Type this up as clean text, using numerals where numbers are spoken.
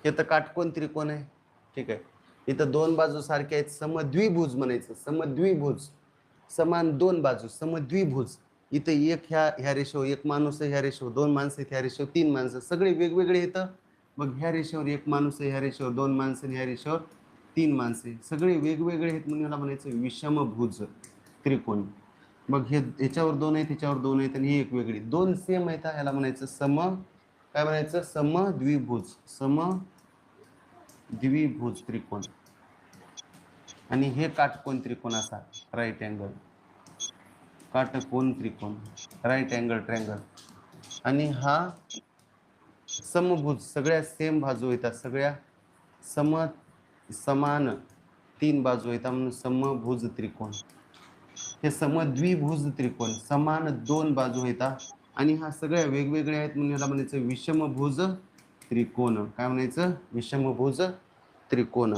हे तर काटकोन त्रिकोण आहे, ठीक आहे. इथं दोन बाजू सारख्या आहेत, समद्विभुज म्हणायचं, समद्विभुज, समान दोन बाजू, समद्विभुज. इथं एक ह्या रेषेवर एक माणूस आहे, ह्या रेषेवर दोन माणसं आहेत, ह्या रेषेवर तीन माणसं, सगळे वेगवेगळे येतं. मग ह्या रेषेवर एक माणूस आहे, ह्या रेषेवर दोन माणसं, ह्या रेषेवर तीन माणसे, सगळे वेगवेगळे आहेत म्हणून याला म्हणायचं विषमभुज त्रिकोण. मग हे ह्याच्यावर दोन आहेत, ह्याच्यावर दोन आहेत आणि ही एक वेगळी, दोन सेम आहेत, ह्याला म्हणायचं काय म्हणायचं, समद्विभुज, समद्विभुज त्रिकोण. आणि हे काटकोन त्रिकोण असा, राईट अँगल काटकोन त्रिकोण, राईट अँगल ट्रँगल. आणि हा समभुज, सगळ्या सेम बाजू येतात, सगळ्या समान तीन बाजू येतात म्हणून समभुज त्रिकोण. हे समद्विभुज त्रिकोण, समान दोन बाजू येतात आणि हा सगळ्या वेगवेगळ्या आहेत म्हणून याला म्हणायचं विषमभुज त्रिकोण. काय म्हणायचं, विषमभुज त्रिकोण.